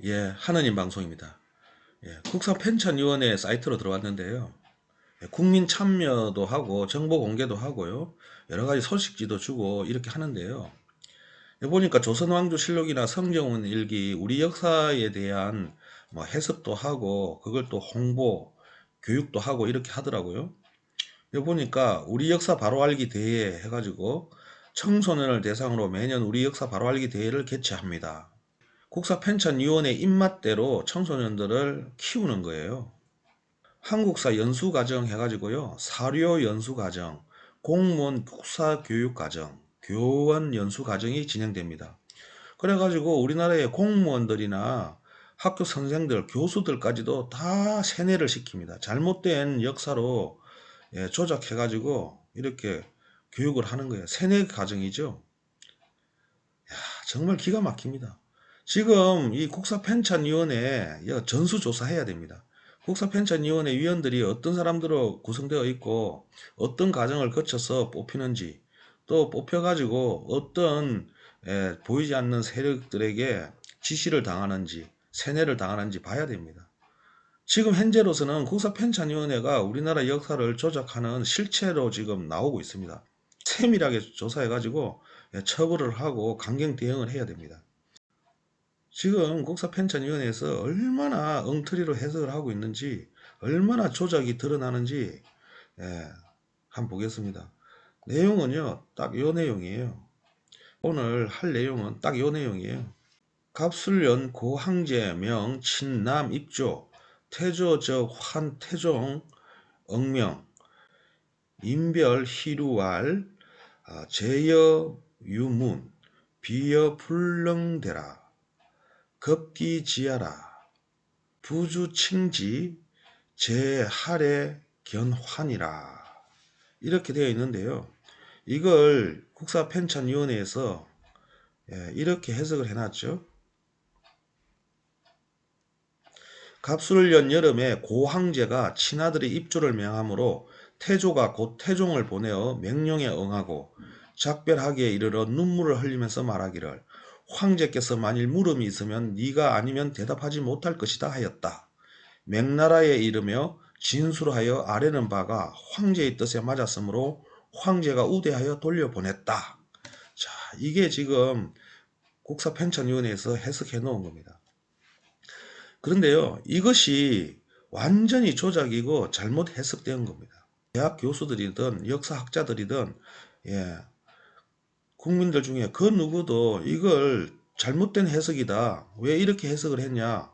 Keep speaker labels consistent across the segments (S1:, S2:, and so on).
S1: 예, 하느님 방송입니다. 예, 국사편찬위원회 사이트로 들어왔는데요. 예, 국민 참여도 하고 정보 공개도 하고요. 여러 가지 소식지도 주고 이렇게 하는데요. 예, 보니까 조선왕조실록이나 성경원 일기 우리 역사에 대한 뭐 해석도 하고 그걸 또 홍보, 교육도 하고 이렇게 하더라고요. 여기 보니까 우리 역사 바로 알기 대회 해가지고 청소년을 대상으로 매년 우리 역사 바로 알기 대회를 개최합니다. 국사편찬위원회 입맛대로 청소년들을 키우는 거예요. 한국사 연수과정 해가지고요. 사료 연수과정, 공무원 국사교육과정, 교원 연수과정이 진행됩니다. 그래가지고 우리나라의 공무원들이나 학교 선생들, 교수들까지도 다 세뇌를 시킵니다. 잘못된 역사로 조작해가지고 이렇게 교육을 하는 거예요. 세뇌 과정이죠. 정말 기가 막힙니다. 지금 이 국사편찬위원회 전수조사해야 됩니다. 국사편찬위원회 위원들이 어떤 사람들로 구성되어 있고 어떤 과정을 거쳐서 뽑히는지 또 뽑혀가지고 어떤 보이지 않는 세력들에게 지시를 당하는지 세뇌를 당하는지 봐야 됩니다. 지금 현재로서는 국사편찬위원회가 우리나라 역사를 조작하는 실체로 지금 나오고 있습니다. 세밀하게 조사해가지고 처벌을 하고 강경 대응을 해야 됩니다. 지금 국사편찬위원회에서 얼마나 엉터리로 해석을 하고 있는지 얼마나 조작이 드러나는지 한번 보겠습니다. 내용은요 딱 요 내용이에요. 오늘 할 내용은 딱 요 내용이에요. 갑술련 고항제 명 친남 입조 태조적 환태종 억명 인별 희루왈 제여 유문 비여 불능대라 급기지하라 부주칭지 제하례 견환이라 이렇게 되어 있는데요. 이걸 국사편찬위원회에서 이렇게 해석을 해놨죠. 갑술년 여름에 고항제가 친아들의 입조를 명함으로 태조가 곧 태종을 보내어 명령에 응하고 작별하기에 이르러 눈물을 흘리면서 말하기를 황제께서 만일 물음이 있으면 네가 아니면 대답하지 못할 것이다 하였다. 맹나라에 이르며 진술하여 아뢰는 바가 황제의 뜻에 맞았으므로 황제가 우대하여 돌려보냈다. 자, 이게 지금 국사편찬위원회에서 해석해 놓은 겁니다. 그런데요, 이것이 완전히 조작이고 잘못 해석된 겁니다. 대학 교수들이든 역사학자들이든 국민들 중에 그 누구도 이걸 잘못된 해석이다. 왜 이렇게 해석을 했냐?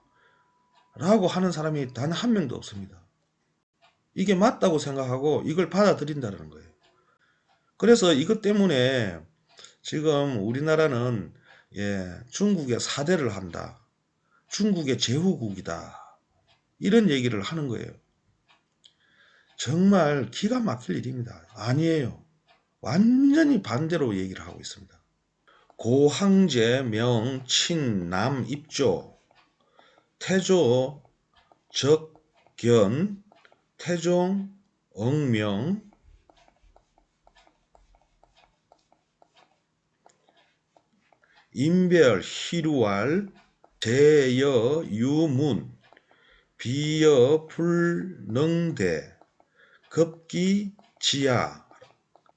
S1: 라고 하는 사람이 단 한 명도 없습니다. 이게 맞다고 생각하고 이걸 받아들인다는 거예요. 그래서 이것 때문에 지금 우리나라는 중국에 사대를 한다. 중국의 제후국이다. 이런 얘기를 하는 거예요. 정말 기가 막힐 일입니다. 아니에요. 완전히 반대로 얘기를 하고 있습니다. 고항제 명 친남 입조 태조 적견 태종 억명 인별 희루왈 제여 유문 비여 불능대 급기지야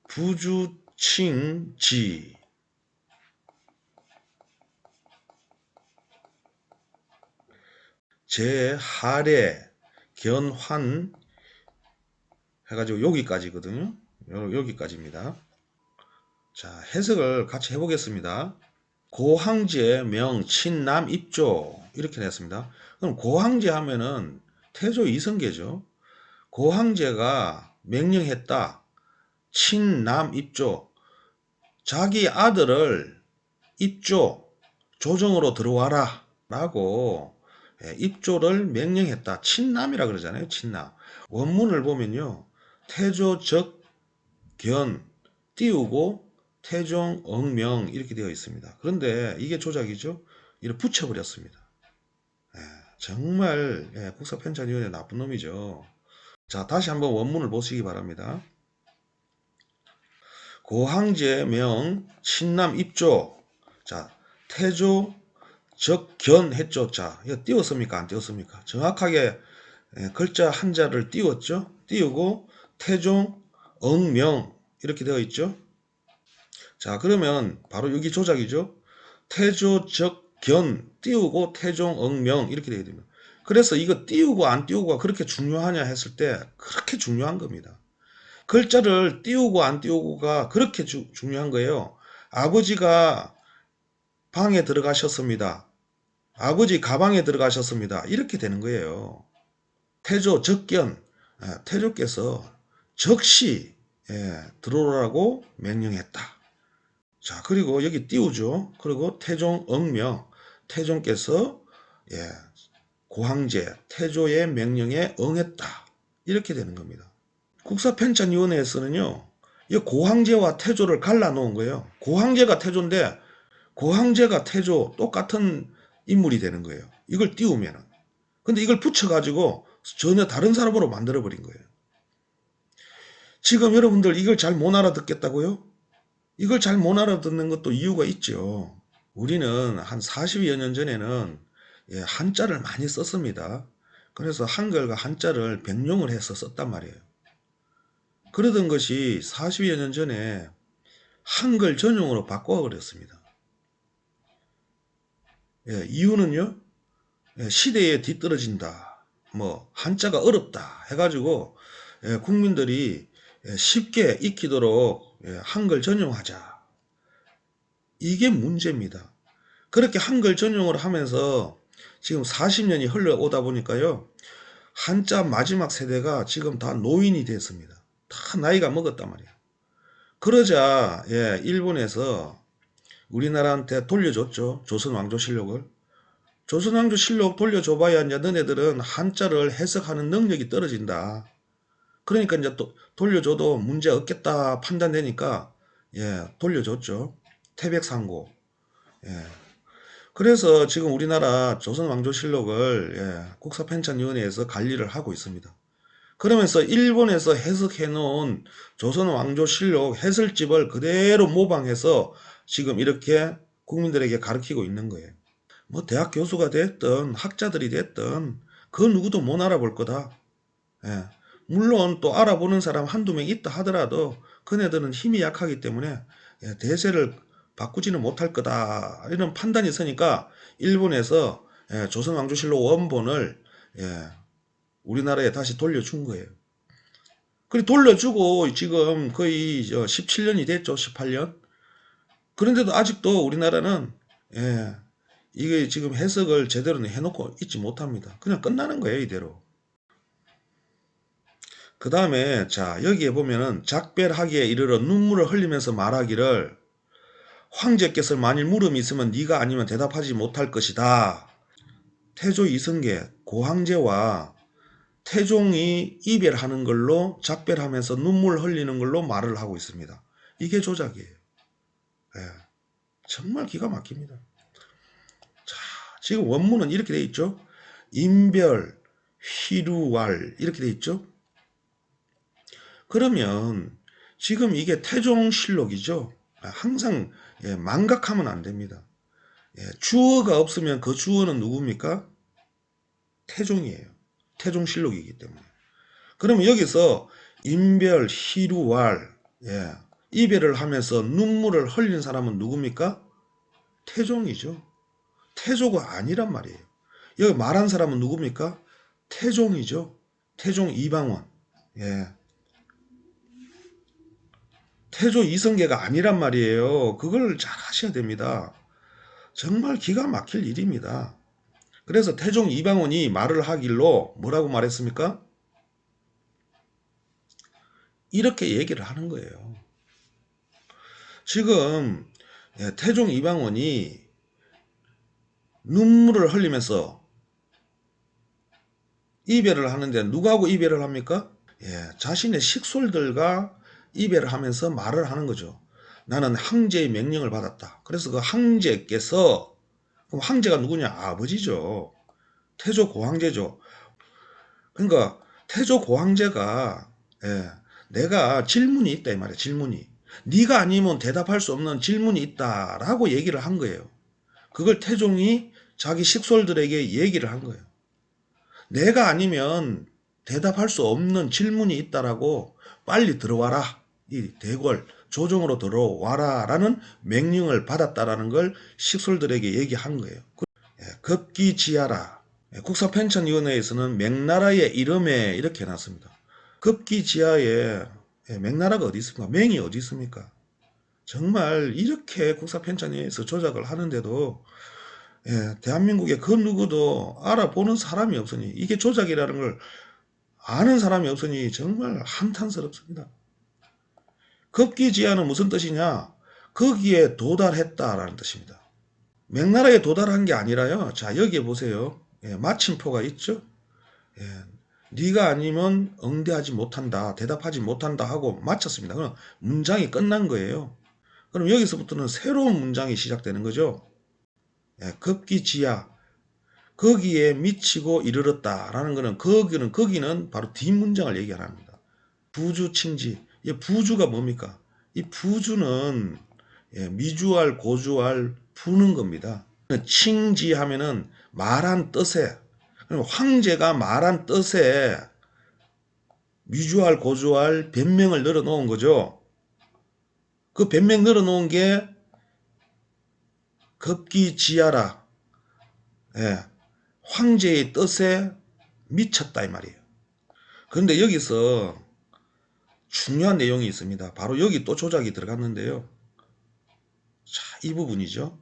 S1: 부주칭지 제하례 견환 해가지고 여기까지거든요. 여기까지입니다. 자, 해석을 같이 해보겠습니다. 고항제 명 친남 입조 이렇게 냈습니다. 그럼 고항제 하면은 태조 이성계죠. 고항제가 명령했다. 친남 입조 자기 아들을 입조 조정으로 들어와라 라고 입조를 명령했다. 친남이라 그러잖아요. 친남. 원문을 보면요. 태조적 견 띄우고 태종 억명 이렇게 되어 있습니다. 그런데 이게 조작이죠. 이를 붙여버렸습니다. 정말 국사편찬위원회 나쁜 놈이죠. 자, 다시 한번 원문을 보시기 바랍니다. 고항제 명 친남 입조 자 태조 적견했죠. 자, 이거 띄웠습니까? 안 띄웠습니까? 정확하게 글자 한자를 띄웠죠. 띄우고 태종, 응명 이렇게 되어 있죠. 자, 그러면 바로 여기 조작이죠. 태조, 적견 띄우고 태종, 응명 이렇게 되게 됩니다. 그래서 이거 띄우고 안 띄우고가 그렇게 중요하냐 했을 때 그렇게 중요한 겁니다. 글자를 띄우고 안 띄우고가 그렇게 중요한 거예요. 아버지가 방에 들어가셨습니다. 아버지 가방에 들어가셨습니다. 이렇게 되는 거예요. 태조, 적견, 태조께서 적시 들어오라고 명령했다. 자, 그리고 여기 띄우죠. 그리고 태종, 응명, 태종께서 고황제, 태조의 명령에 응했다. 이렇게 되는 겁니다. 국사편찬위원회에서는요, 이 고황제와 태조를 갈라놓은 거예요. 고황제가 태조인데 고황제가 태조 똑같은 인물이 되는 거예요. 이걸 띄우면은. 근데 이걸 붙여가지고 전혀 다른 사람으로 만들어버린 거예요. 지금 여러분들 이걸 잘 못 알아듣겠다고요? 이걸 잘 못 알아듣는 것도 이유가 있죠. 우리는 한 40여 년 전에는 한자를 많이 썼습니다. 그래서 한글과 한자를 병용을 해서 썼단 말이에요. 그러던 것이 40여 년 전에 한글 전용으로 바꿔버렸습니다. 이유는요, 시대에 뒤떨어진다, 뭐 한자가 어렵다 해가지고 국민들이 쉽게 익히도록 한글 전용하자. 이게 문제입니다. 그렇게 한글 전용을 하면서 지금 40년이 흘러오다 보니까요, 한자 마지막 세대가 지금 다 노인이 됐습니다. 다 나이가 먹었단 말이에요. 그러자 일본에서 우리나라한테 돌려줬죠. 조선왕조실록을. 조선왕조실록 돌려줘봐야 이제 너네들은 한자를 해석하는 능력이 떨어진다. 그러니까 이제 또 돌려줘도 문제 없겠다 판단되니까 돌려줬죠. 태백상고. 그래서 지금 우리나라 조선왕조실록을 국사편찬위원회에서 관리를 하고 있습니다. 그러면서 일본에서 해석해 놓은 조선왕조실록 해설집을 그대로 모방해서 지금 이렇게 국민들에게 가르치고 있는 거예요. 뭐 대학 교수가 됐든 학자들이 됐든 그 누구도 못 알아볼 거다. 물론 또 알아보는 사람 한두 명 있다 하더라도 그네들은 힘이 약하기 때문에 대세를 바꾸지는 못할 거다. 이런 판단이 서니까 일본에서 조선왕조실록 원본을 우리나라에 다시 돌려준 거예요. 그리고 돌려주고 지금 거의 17년이 됐죠. 18년. 그런데도 아직도 우리나라는 이게 지금 해석을 제대로 해놓고 있지 못합니다. 그냥 끝나는 거예요. 이대로. 그 다음에 자 여기에 보면은 작별하기에 이르러 눈물을 흘리면서 말하기를 황제께서 만일 물음이 있으면 네가 아니면 대답하지 못할 것이다. 태조 이승계 고황제와 태종이 이별하는 걸로 작별하면서 눈물 흘리는 걸로 말을 하고 있습니다. 이게 조작이에요. 정말 기가 막힙니다. 자, 지금 원문은 이렇게 돼 있죠. 인별, 희루왈 이렇게 돼 있죠. 그러면 지금 이게 태종실록이죠. 항상 망각하면 안 됩니다. 주어가 없으면 그 주어는 누굽니까? 태종이에요. 태종실록이기 때문에. 그러면 여기서 인별, 희루왈 이별을 하면서 눈물을 흘린 사람은 누굽니까? 태종이죠. 태조가 아니란 말이에요. 여기 말한 사람은 누굽니까? 태종이죠. 태종 이방원. 태조 이성계가 아니란 말이에요. 그걸 잘 하셔야 됩니다. 정말 기가 막힐 일입니다. 그래서 태종 이방원이 말을 하길로 뭐라고 말했습니까? 이렇게 얘기를 하는 거예요. 지금 태종 이방원이 눈물을 흘리면서 이별을 하는데 누구하고 이별을 합니까? 자신의 식솔들과 이별을 하면서 말을 하는 거죠. 나는 황제의 명령을 받았다. 그래서 그 황제께서, 그럼 황제가 누구냐? 아버지죠. 태조 고황제죠. 그러니까 태조 고황제가 내가 질문이 있다 이 말이야. 질문이. 네가 아니면 대답할 수 없는 질문이 있다라고 얘기를 한 거예요. 그걸 태종이 자기 식솔들에게 얘기를 한 거예요. 내가 아니면 대답할 수 없는 질문이 있다라고 빨리 들어와라. 이 대궐 조정으로 들어와라 라는 명령을 받았다라는 걸 식솔들에게 얘기한 거예요. 급기지하라. 국사편찬위원회에서는 명나라의 이름에 이렇게 해놨습니다. 급기지하에 명나라가 어디 있습니까? 명이 어디 있습니까? 정말 이렇게 국사편찬위에서 조작을 하는데도 대한민국에 그 누구도 알아보는 사람이 없으니, 이게 조작이라는 걸 아는 사람이 없으니 정말 한탄스럽습니다. 급기지하는 무슨 뜻이냐? 거기에 도달했다라는 뜻입니다. 명나라에 도달한 게 아니라요. 자, 여기에 보세요. 마침표가 있죠. 네가 아니면 응대하지 못한다, 대답하지 못한다 하고 마쳤습니다. 그럼 문장이 끝난 거예요. 그럼 여기서부터는 새로운 문장이 시작되는 거죠. 급기지하, 거기에 미치고 이르렀다라는 것은 거기는 바로 뒷문장을 얘기합니다. 부주칭지, 이 부주가 뭡니까? 이 부주는 미주알, 고주알, 부는 겁니다. 칭지하면은 말한 뜻에, 황제가 말한 뜻에 미주알, 고주알 변명을 늘어 놓은 거죠. 그 변명 늘어 놓은 게 급기지하라. 황제의 뜻에 미쳤다 이 말이에요. 그런데 여기서 중요한 내용이 있습니다. 바로 여기 또 조작이 들어갔는데요. 자, 이 부분이죠.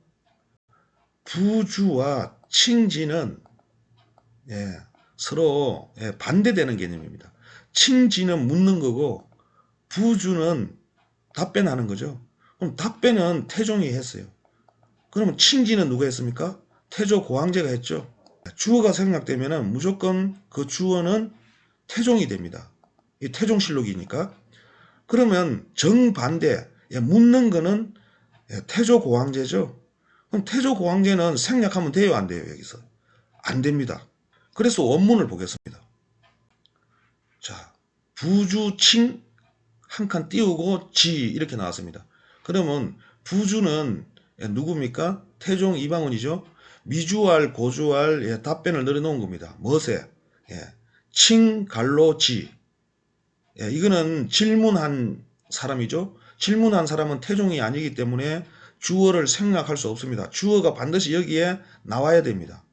S1: 부주와 칭지는 서로 반대되는 개념입니다. 칭지는 묻는 거고 부주는 답변하는 거죠. 그럼 답변은 태종이 했어요. 그러면 칭지는 누가 했습니까? 태조 고황제가 했죠. 주어가 생략되면 무조건 그 주어는 태종이 됩니다. 이 태종실록이니까. 그러면 정반대, 묻는 거는 태조 고황제죠. 그럼 태조 고황제는 생략하면 돼요, 안 돼요? 여기서 안 됩니다. 그래서 원문을 보겠습니다. 자, 부주칭 한 칸 띄우고 지 이렇게 나왔습니다. 그러면 부주는 누굽니까? 태종 이방원이죠. 미주알, 고주알 답변을 늘어놓은 겁니다. 무엇에? 칭, 갈로, 지. 이거는 질문한 사람이죠. 질문한 사람은 태종이 아니기 때문에 주어를 생략할 수 없습니다. 주어가 반드시 여기에 나와야 됩니다.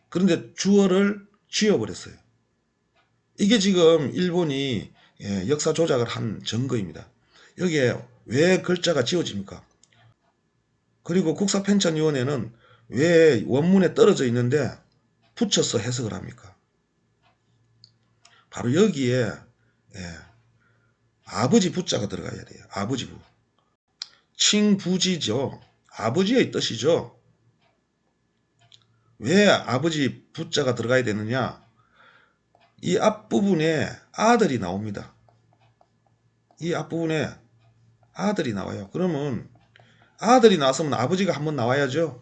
S1: 그런데 주어를 지워버렸어요. 이게 지금 일본이 역사 조작을 한 증거입니다. 여기에 왜 글자가 지워집니까? 그리고 국사편찬위원회는 왜 원문에 떨어져 있는데 붙여서 해석을 합니까? 바로 여기에 아버지 부자가 들어가야 돼요. 아버지 부. 칭부지죠. 아버지의 뜻이죠. 왜 아버지 부자가 들어가야 되느냐? 이 앞부분에 아들이 나옵니다. 이 앞부분에 아들이 나와요. 그러면 아들이 나왔으면 아버지가 한번 나와야죠.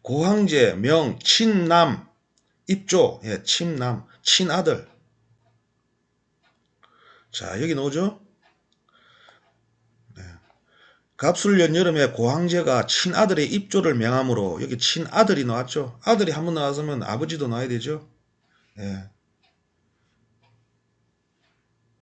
S1: 고황제, 명, 친남, 입조, 친남, 친아들. 자, 여기 나오죠? 갑술년 여름에 고황제가 친아들의 입조를 명함으로 여기 친아들이 나왔죠. 아들이 한번 나왔으면 아버지도 나와야 되죠.